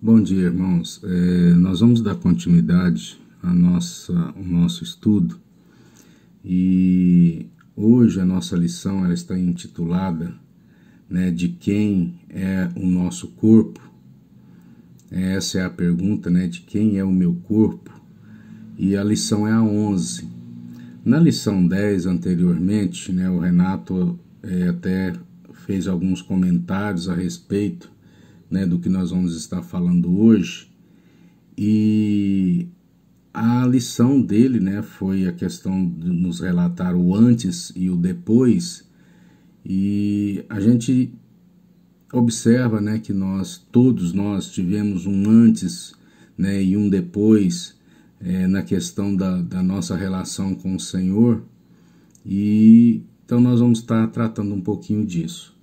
Bom dia, irmãos. Nós vamos dar continuidade ao nosso estudo e hoje a nossa lição ela está intitulada, de quem é o nosso corpo. Essa é a pergunta, de quem é o meu corpo, e a lição é a 11. Na lição 10 anteriormente, o Renato até fez alguns comentários a respeito do que nós vamos estar falando hoje, e a lição dele foi a questão de nos relatar o antes e o depois, e a gente observa que todos nós tivemos um antes e um depois na questão da nossa relação com o Senhor, e então nós vamos estar tratando um pouquinho disso.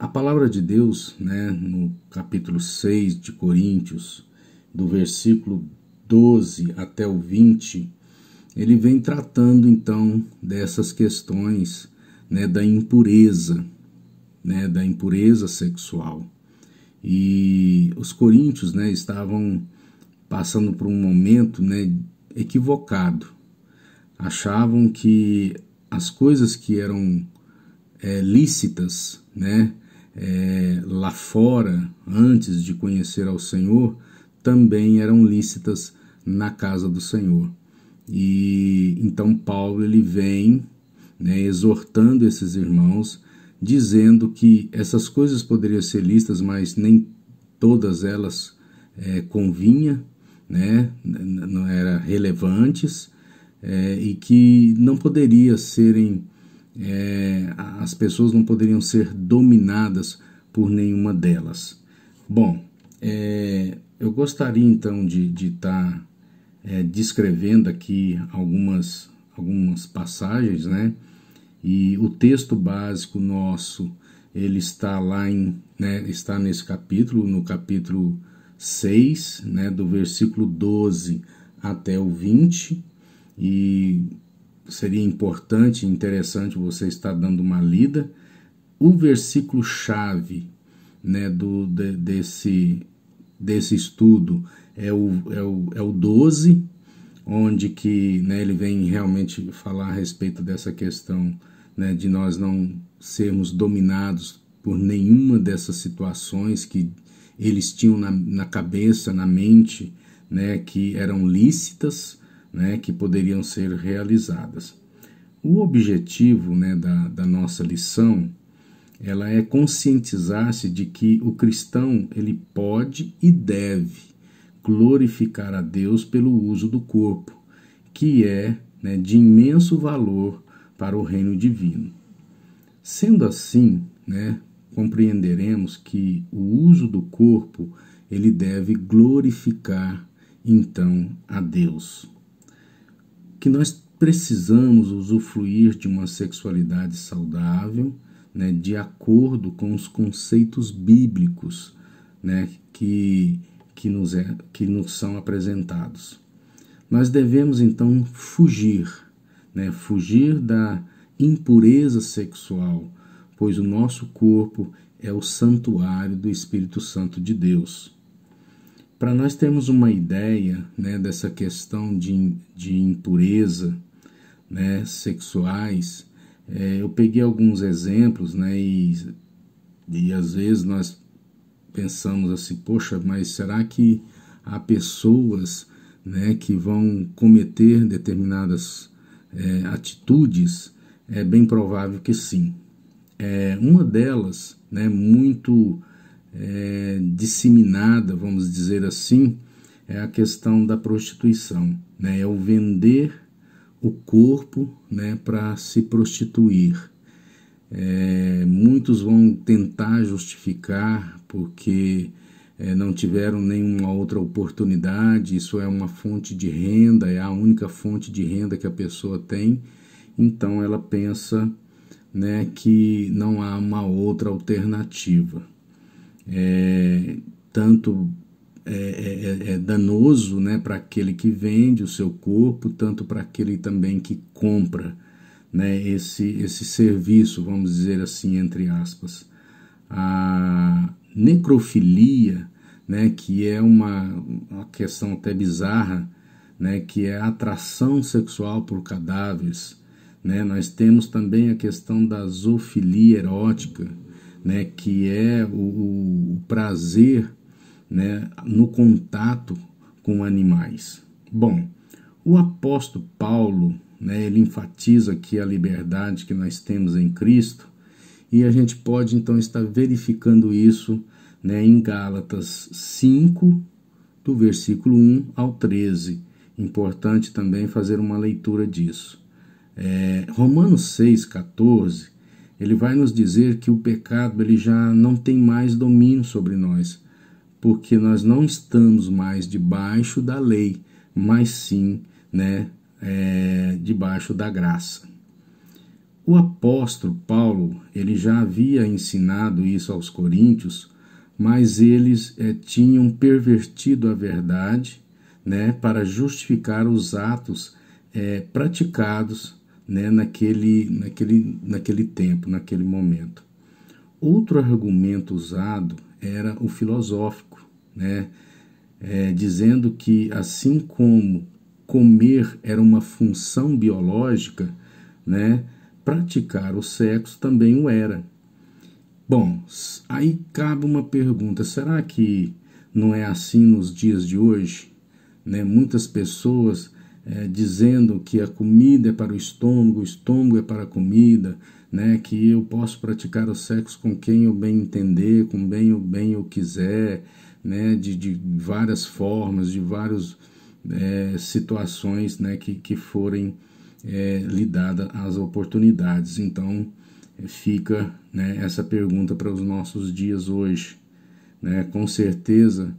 A palavra de Deus, no capítulo 6 de Coríntios, do versículo 12 até o 20, ele vem tratando então dessas questões da impureza, da impureza sexual. E os coríntios estavam passando por um momento equivocado. Achavam que as coisas que eram lícitas, lá fora, antes de conhecer ao Senhor, também eram lícitas na casa do Senhor. E então Paulo ele vem exortando esses irmãos, dizendo que essas coisas poderiam ser lícitas, mas nem todas elas convinha, não eram relevantes, e que não poderia serem as pessoas não poderiam ser dominadas por nenhuma delas. Bom, eu gostaria então de estar descrevendo aqui algumas passagens, e o texto básico nosso ele está lá está nesse capítulo, no capítulo 6, do versículo 12 até o 20, e seria importante e interessante você estar dando uma lida. O versículo-chave desse estudo é o 12, onde que ele vem realmente falar a respeito dessa questão de nós não sermos dominados por nenhuma dessas situações que eles tinham na cabeça, na mente, que eram lícitas, que poderiam ser realizadas. O objetivo da nossa lição ela é conscientizar-se de que o cristão ele pode e deve glorificar a Deus pelo uso do corpo, que é de imenso valor para o reino divino. Sendo assim, compreenderemos que o uso do corpo ele deve glorificar então a Deus. Que nós precisamos usufruir de uma sexualidade saudável, de acordo com os conceitos bíblicos que nos são apresentados. Nós devemos então fugir da impureza sexual, pois o nosso corpo é o santuário do Espírito Santo de Deus. Para nós termos uma ideia dessa questão de impureza sexuais, eu peguei alguns exemplos e às vezes nós pensamos assim, poxa, mas será que há pessoas que vão cometer determinadas atitudes? É bem provável que sim. Uma delas, muito disseminada, vamos dizer assim, é a questão da prostituição, é o vender o corpo para se prostituir. Muitos vão tentar justificar porque não tiveram nenhuma outra oportunidade, isso é uma fonte de renda, é a única fonte de renda que a pessoa tem, então ela pensa que não há uma outra alternativa. Tanto é danoso para aquele que vende o seu corpo, tanto para aquele também que compra esse serviço, vamos dizer assim, entre aspas. a necrofilia, né, que é uma questão até bizarra, né, que é a atração sexual por cadáveres, né? Nós temos também a questão da zoofilia erótica, né, que é o prazer, né, no contato com animais. Bom, o apóstolo Paulo, né, ele enfatiza aqui a liberdade que nós temos em Cristo, e a gente pode então estar verificando isso, né, em Gálatas 5, do versículo 1 ao 13. Importante também fazer uma leitura disso. Romanos 6,14, ele vai nos dizer que o pecado ele já não tem mais domínio sobre nós, porque nós não estamos mais debaixo da lei, mas sim, né, debaixo da graça. O apóstolo Paulo, ele já havia ensinado isso aos coríntios, mas eles tinham pervertido a verdade, né, para justificar os atos praticados, né, naquele tempo, naquele momento. Outro argumento usado era o filosófico, né, dizendo que assim como comer era uma função biológica, né, praticar o sexo também o era. Bom, aí cabe uma pergunta, será que não é assim nos dias de hoje? Né, muitas pessoas dizendo que a comida é para o estômago é para a comida, né, que eu posso praticar o sexo com quem eu bem entender, com bem eu quiser, né, de várias formas, de várias situações, né, que forem lhe dadas as oportunidades. Então, fica, né, essa pergunta para os nossos dias hoje. Né, com certeza,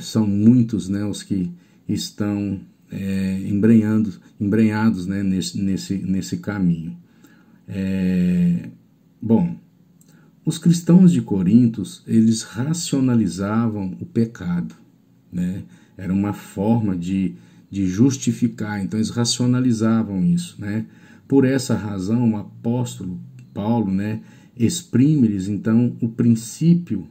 são muitos, né, os que estão embrenhados, né, nesse caminho. Bom, os cristãos de Corintos, eles racionalizavam o pecado, né? Era uma forma de justificar, então eles racionalizavam isso, né? Por essa razão, o apóstolo Paulo, né, exprime-lhes então o princípio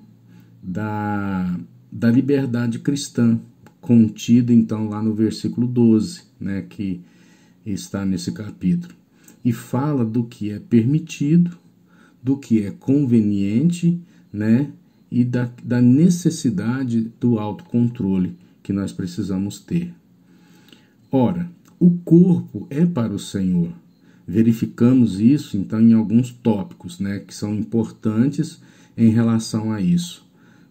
da liberdade cristã, contido então lá no versículo 12, né, que está nesse capítulo, e fala do que é permitido, do que é conveniente, né, e da necessidade do autocontrole que nós precisamos ter. Ora, o corpo é para o Senhor. Verificamos isso então em alguns tópicos, né, que são importantes em relação a isso.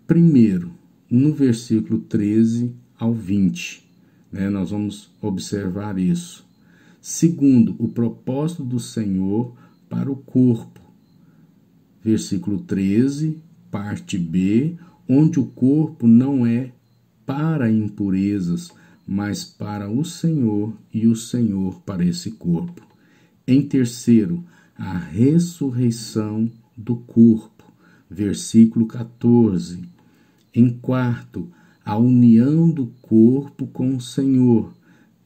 Primeiro, no versículo 13 ao 20, né, nós vamos observar isso. Segundo, o propósito do Senhor para o corpo. Versículo 13, parte B, onde o corpo não é para impurezas, mas para o Senhor e o Senhor para esse corpo. Em terceiro, a ressurreição do corpo. Versículo 14. Em quarto, a união do corpo com o Senhor,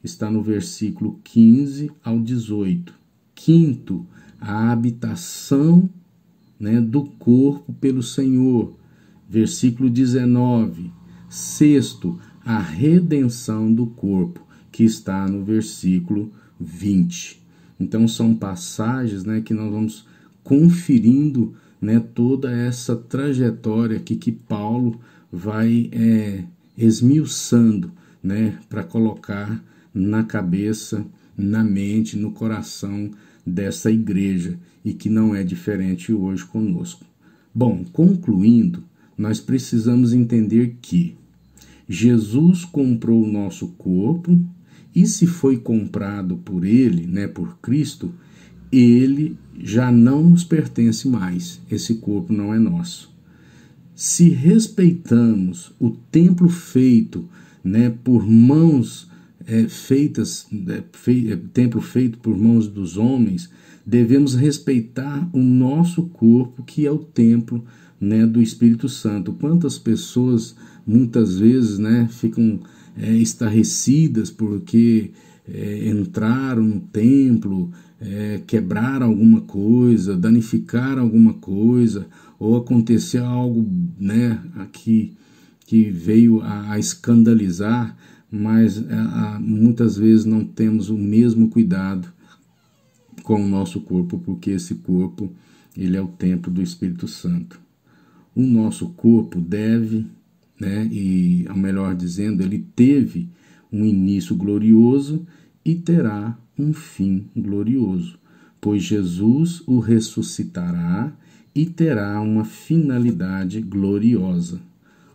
está no versículo 15 ao 18. Quinto, a habitação, né, do corpo pelo Senhor, versículo 19. Sexto, a redenção do corpo, que está no versículo 20. Então são passagens, né, que nós vamos conferindo, né, toda essa trajetória aqui que Paulo vai esmiuçando, né, para colocar na cabeça, na mente, no coração dessa igreja, e que não é diferente hoje conosco. Bom, concluindo, nós precisamos entender que Jesus comprou o nosso corpo, e se foi comprado por ele, né, por Cristo, ele já não nos pertence mais, esse corpo não é nosso. Se respeitamos o templo feito, né, por mãos templo feito por mãos dos homens, devemos respeitar o nosso corpo, que é o templo, né, do Espírito Santo. Quantas pessoas muitas vezes, né, ficam estarrecidas porque entraram no templo, quebrar alguma coisa, danificar alguma coisa, ou acontecer algo, né, aqui que veio a escandalizar, mas muitas vezes não temos o mesmo cuidado com o nosso corpo, porque esse corpo, ele é o templo do Espírito Santo. O nosso corpo deve, né, e ao melhor dizendo, ele teve um início glorioso e terá um fim glorioso, pois Jesus o ressuscitará e terá uma finalidade gloriosa.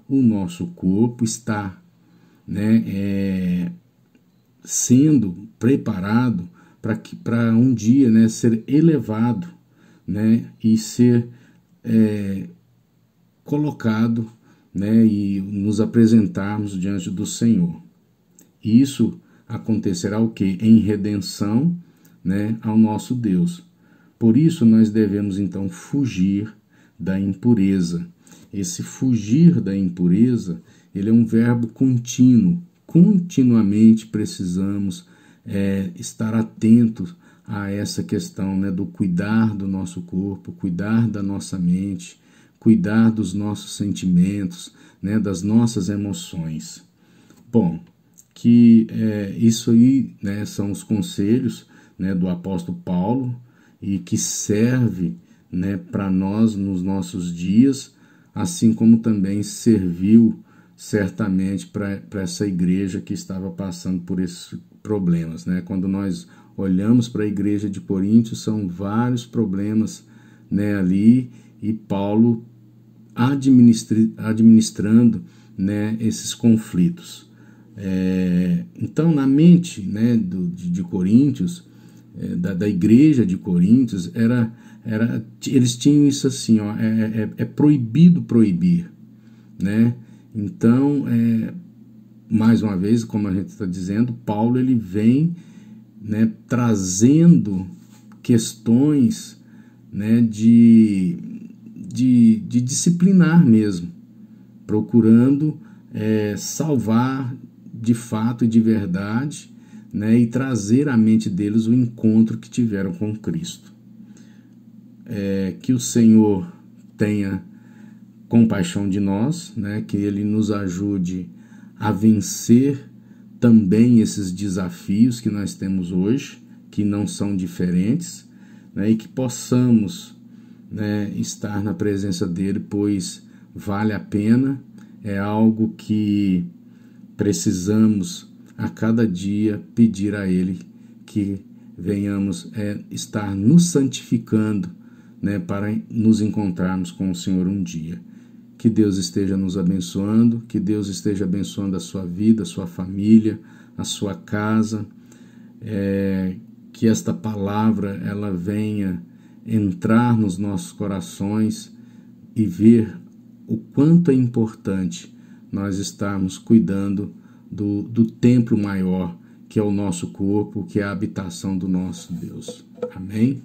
O nosso corpo está, né, sendo preparado para um dia, né, ser elevado, né, e ser colocado, né, e nos apresentarmos diante do Senhor. Isso acontecerá o quê? Em redenção, né, ao nosso Deus. Por isso nós devemos então fugir da impureza. Esse fugir da impureza, ele é um verbo contínuo. Continuamente precisamos estar atentos a essa questão, né, do cuidar do nosso corpo, cuidar da nossa mente, cuidar dos nossos sentimentos, né, das nossas emoções. Bom, que isso aí, né, são os conselhos, né, do apóstolo Paulo e que serve, né, para nós nos nossos dias, assim como também serviu certamente para essa igreja que estava passando por esses problemas, né? Quando nós olhamos para a igreja de Coríntios, são vários problemas, né, ali, e Paulo administrando, né, esses conflitos. Então, na mente, né, de Coríntios, da igreja de Coríntios, eles tinham isso assim, ó, proibido proibir, né? Então, mais uma vez, como a gente está dizendo, Paulo ele vem, né, trazendo questões, né, de disciplinar mesmo, procurando salvar de fato e de verdade, né, e trazer à mente deles o encontro que tiveram com Cristo. Que o Senhor tenha compaixão de nós, né, que Ele nos ajude a vencer também esses desafios que nós temos hoje, que não são diferentes, né, e que possamos, né, estar na presença dEle, pois vale a pena, é algo que precisamos a cada dia pedir a Ele que venhamos estar nos santificando, né, para nos encontrarmos com o Senhor um dia. Que Deus esteja nos abençoando, que Deus esteja abençoando a sua vida, a sua família, a sua casa, que esta palavra ela venha entrar nos nossos corações e ver o quanto é importante nós estarmos cuidando do templo maior, que é o nosso corpo, que é a habitação do nosso Deus. Amém?